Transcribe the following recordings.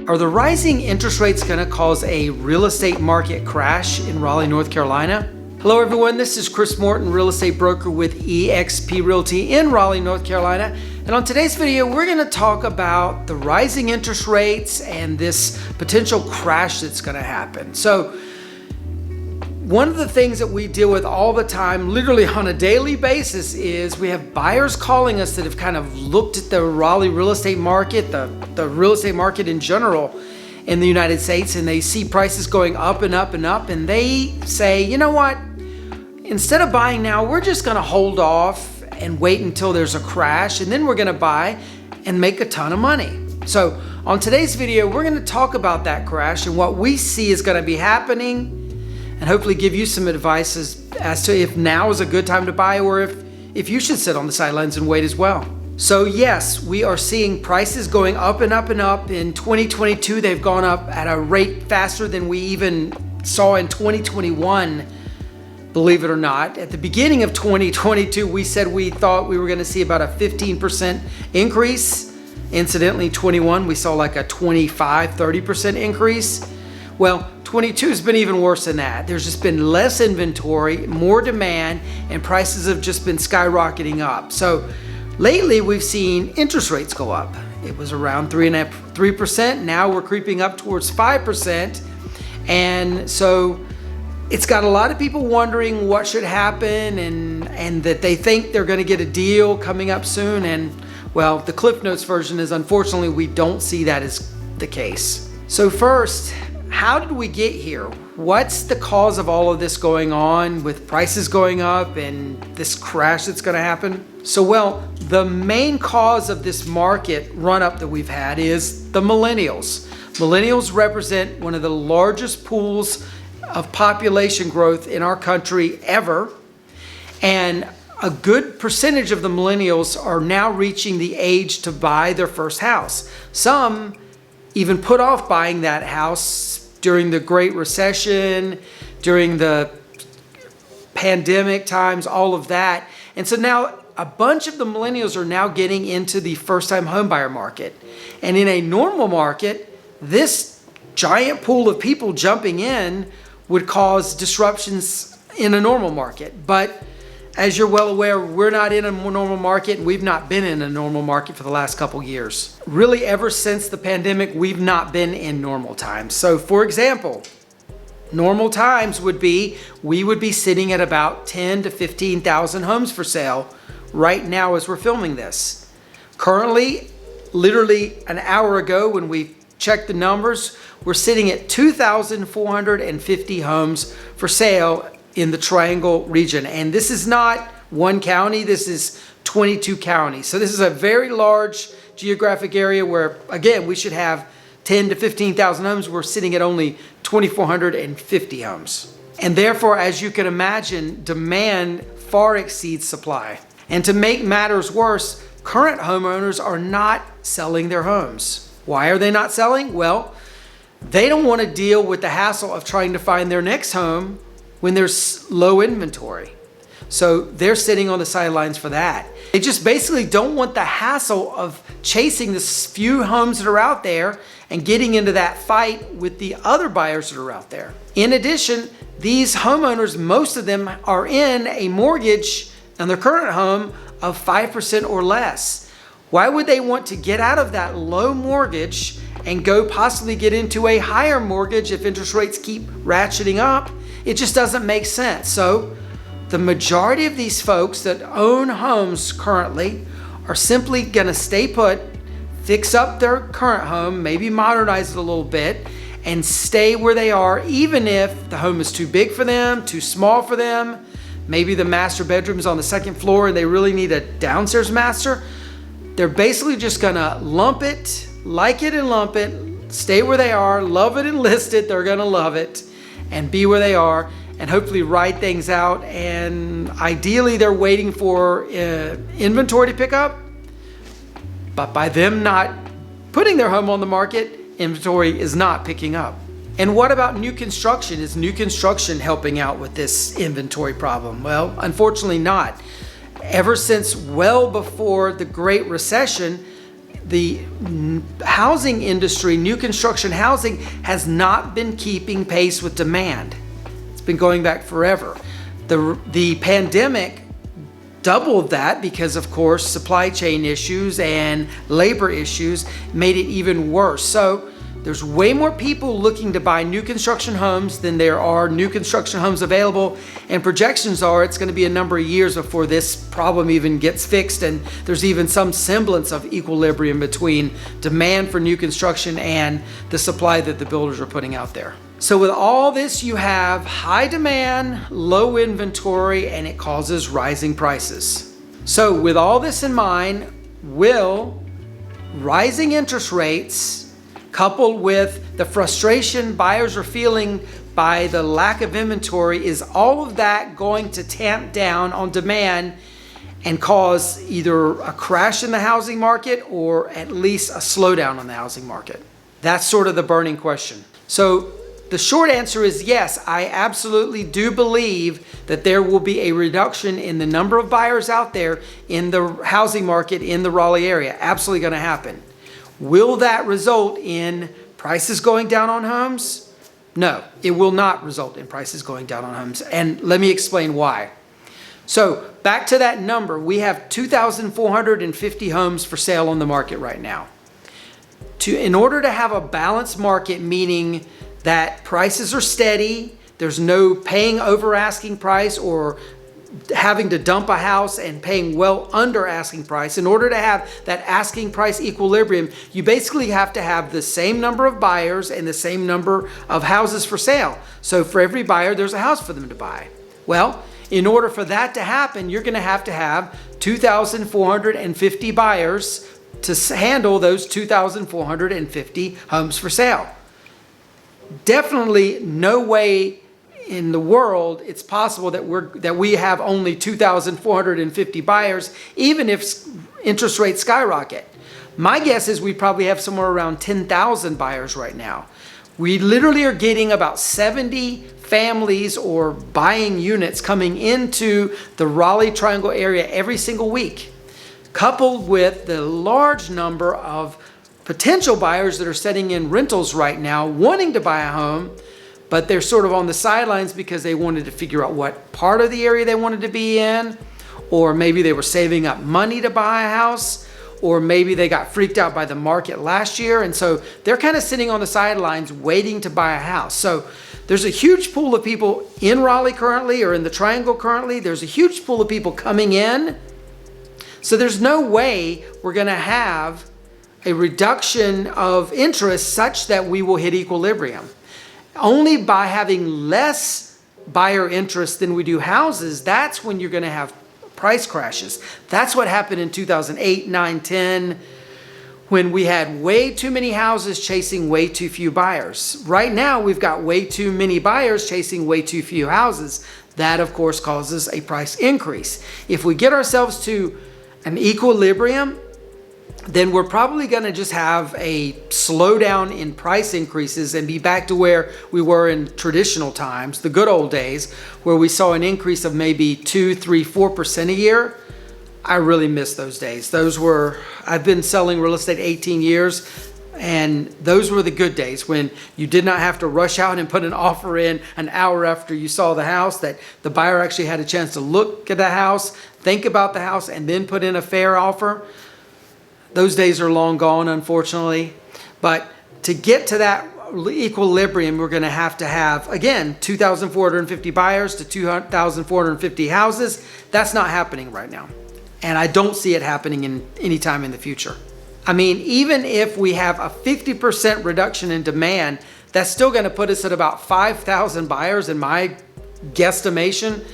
Are the rising interest rates going to cause a real estate market crash in Raleigh, North Carolina? Hello everyone, this is Chris Morton, real estate broker with eXp Realty in Raleigh, North Carolina. And on today's video, we're going to talk about the rising interest rates and this potential crash that's going to happen. So one of the things that we deal with all the time, literally on a daily basis, is we have buyers calling us that have kind of looked at the Raleigh real estate market, the real estate market in general in the United States, and they see prices going up and up and up, and they say, you know what, instead of buying now, we're just going to hold off and wait until there's a crash, and then we're going to buy and make a ton of money. So on today's video, we're going to talk about that crash and what we see is going to be happening, and hopefully give you some advice as to if now is a good time to buy or if you should sit on the sidelines and wait as well. So yes, we are seeing prices going up and up and up. In 2022, they've gone up at a rate faster than we even saw in 2021, believe it or not. At the beginning of 2022, we said we thought we were going to see about a 15% increase. Incidentally, 21, we saw like a 25-30% increase. Well, 22 has been even worse than that. There's just been less inventory, more demand, and prices have just been skyrocketing up. So lately we've seen interest rates go up. It was around 3%. Now we're creeping up towards 5%. And so it's got a lot of people wondering what should happen and that they think they're going to get a deal coming up soon. And well, the Cliff Notes version is unfortunately we don't see that as the case. So first, how did we get here? What's the cause of all of this going on with prices going up and this crash that's going to happen? So, well, the main cause of this market run-up that we've had is the millennials. Millennials represent one of the largest pools of population growth in our country ever. And a good percentage of the millennials are now reaching the age to buy their first house. Some even put off buying that house during the Great Recession, during the pandemic times, all of that. And so now a bunch of the millennials are now getting into the first-time homebuyer market. And in a normal market, this giant pool of people jumping in would cause disruptions in a normal market. But as you're well aware, we're not in a normal market, and we've not been in a normal market for the last couple years. Really, ever since the pandemic, we've not been in normal times. So for example, normal times would be, we would be sitting at about 10 to 15,000 homes for sale right now as we're filming this. Currently, literally an hour ago when we checked the numbers, we're sitting at 2,450 homes for sale in the Triangle region. And this is not one county, this is 22 counties. So this is a very large geographic area where, again, we should have 10 to 15,000 homes. We're sitting at only 2,450 homes. And therefore, as you can imagine, demand far exceeds supply. And to make matters worse, current homeowners are not selling their homes. Why are they not selling? Well, they don't want to deal with the hassle of trying to find their next home when there's low inventory. So they're sitting on the sidelines for that. They just basically don't want the hassle of chasing the few homes that are out there and getting into that fight with the other buyers that are out there. In addition, these homeowners, most of them are in a mortgage on their current home of 5% or less. Why would they want to get out of that low mortgage and go possibly get into a higher mortgage if interest rates keep ratcheting up? It just doesn't make sense. So the majority of these folks that own homes currently are simply going to stay put, fix up their current home, maybe modernize it a little bit, and stay where they are, even if the home is too big for them, too small for them. Maybe the master bedroom is on the second floor and they really need a downstairs master. They're basically just going to lump it, like it and lump it, stay where they are, love it and list it. They're going to love it and be where they are and hopefully ride things out. And ideally they're waiting for inventory to pick up, but by them not putting their home on the market, inventory is not picking up. And what about new construction? Is new construction helping out with this inventory problem? Well, unfortunately not. Ever since well before the Great Recession, the housing industry, new construction housing, has not been keeping pace with demand. It's been going back forever. The pandemic doubled that because, of course, supply chain issues and labor issues made it even worse. So there's way more people looking to buy new construction homes than there are new construction homes available, and projections are it's going to be a number of years before this problem even gets fixed, and there's even some semblance of equilibrium between demand for new construction and the supply that the builders are putting out there. So with all this, you have high demand, low inventory, and it causes rising prices. So with all this in mind, will rising interest rates coupled with the frustration buyers are feeling by the lack of inventory, is all of that going to tamp down on demand and cause either a crash in the housing market or at least a slowdown on the housing market? That's sort of the burning question. So the short answer is yes, I absolutely do believe that there will be a reduction in the number of buyers out there in the housing market in the Raleigh area. Absolutely going to happen. Will that result in prices going down on homes? No, it will not result in prices going down on homes. And let me explain why. So back to that number, we have 2,450 homes for sale on the market right now. In order to have a balanced market, meaning that prices are steady, there's no paying over asking price or having to dump a house and paying well under asking price. In order to have that asking price equilibrium, you basically have to have the same number of buyers and the same number of houses for sale. So for every buyer, there's a house for them to buy. Well, in order for that to happen, you're going to have 2,450 buyers to handle those 2,450 homes for sale. Definitely no way in the world it's possible that we have only 2,450 buyers, even if interest rates skyrocket. My guess is we probably have somewhere around 10,000 buyers right now. We literally are getting about 70 families or buying units coming into the Raleigh Triangle area every single week, coupled with the large number of potential buyers that are setting in rentals right now, wanting to buy a home, but they're sort of on the sidelines because they wanted to figure out what part of the area they wanted to be in, or maybe they were saving up money to buy a house, or maybe they got freaked out by the market last year, and so they're kind of sitting on the sidelines waiting to buy a house. So there's a huge pool of people in Raleigh currently, or in the Triangle currently. There's a huge pool of people coming in. So there's no way we're going to have a reduction of interest such that we will hit equilibrium. Only by having less buyer interest than we do houses, that's when you're going to have price crashes. That's what happened in 2008, 9, 10, when we had way too many houses chasing way too few buyers. Right now, we've got way too many buyers chasing way too few houses. That, of course, causes a price increase. If we get ourselves to an equilibrium, then we're probably going to just have a slowdown in price increases and be back to where we were in traditional times, the good old days, where we saw an increase of maybe 2, 3, 4% a year. I really miss those days. I've been selling real estate 18 years, and those were the good days when you did not have to rush out and put an offer in an hour after you saw the house, that the buyer actually had a chance to look at the house, think about the house, and then put in a fair offer. Those days are long gone, unfortunately. But to get to that equilibrium, we're going to have, again, 2,450 buyers to 2,450 houses. That's not happening right now. And I don't see it happening in any time in the future. I mean, even if we have a 50% reduction in demand, that's still going to put us at about 5,000 buyers, in my guesstimation,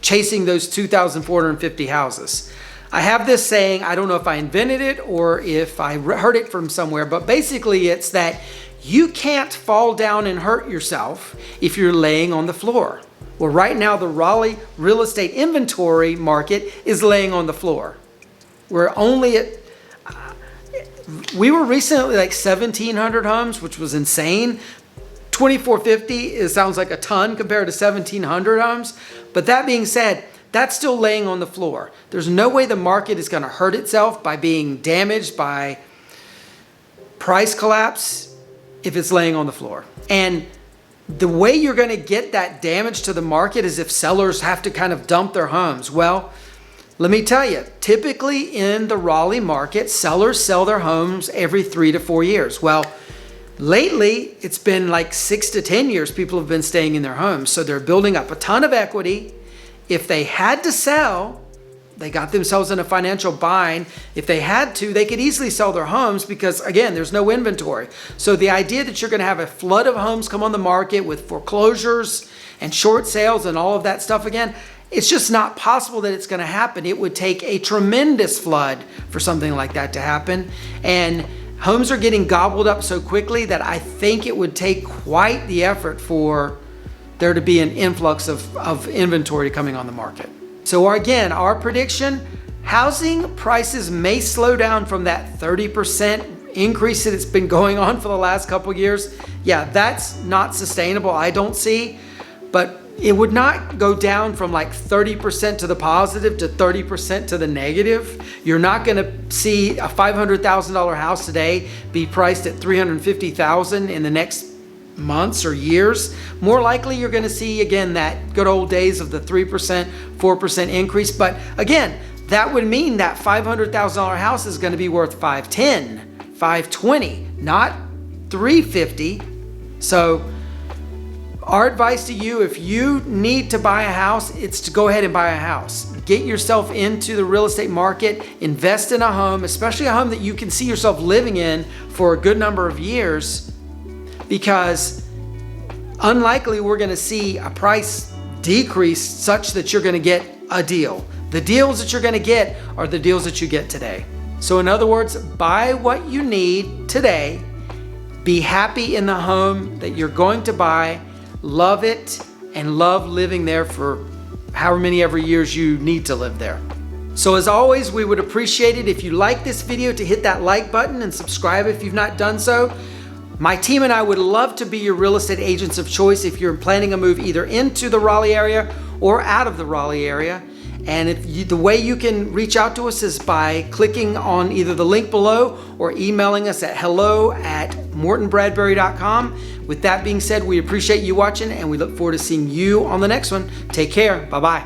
chasing those 2,450 houses. I have this saying, I don't know if I invented it or if I heard it from somewhere, but basically it's that you can't fall down and hurt yourself if you're laying on the floor. Well, right now the Raleigh real estate inventory market is laying on the floor. We're only at, we were recently like 1,700 homes, which was insane. 2,450, it sounds like a ton compared to 1,700 homes. But that being said, that's still laying on the floor. There's no way the market is going to hurt itself by being damaged by price collapse if it's laying on the floor. And the way you're going to get that damage to the market is if sellers have to kind of dump their homes. Well, let me tell you, typically in the Raleigh market, sellers sell their homes every 3 to 4 years. Well, lately, it's been like 6 to 10 years people have been staying in their homes. So they're building up a ton of equity. If they had to sell, they got themselves in a financial bind. If they had to, they could easily sell their homes because, again, there's no inventory. So the idea that you're going to have a flood of homes come on the market with foreclosures and short sales and all of that stuff again, it's just not possible that it's going to happen. It would take a tremendous flood for something like that to happen. And homes are getting gobbled up so quickly that I think it would take quite the effort for there to be an influx of inventory coming on the market. So again, our prediction, housing prices may slow down from that 30% increase that it's been going on for the last couple of years. Yeah, that's not sustainable, I don't see, but it would not go down from like 30% to the positive to 30% to the negative. You're not gonna see a $500,000 house today be priced at $350,000 in the next months or years. More likely you're going to see again that good old days of the 3%, 4% increase. But again, that would mean that $500,000 house is going to be worth $510,000, $520,000, not $350,000. So our advice to you, if you need to buy a house, it's to go ahead and buy a house. Get yourself into the real estate market, invest in a home, especially a home that you can see yourself living in for a good number of years, because unlikely we're going to see a price decrease such that you're going to get a deal. The deals that you're going to get are the deals that you get today. So in other words, buy what you need today, be happy in the home that you're going to buy, love it, and love living there for however many ever years you need to live there. So as always, we would appreciate it if you like this video to hit that like button and subscribe if you've not done so. My team and I would love to be your real estate agents of choice if you're planning a move either into the Raleigh area or out of the Raleigh area. And the way you can reach out to us is by clicking on either the link below or emailing us at hello@mortonbradbury.com. With that being said, we appreciate you watching and we look forward to seeing you on the next one. Take care. Bye-bye.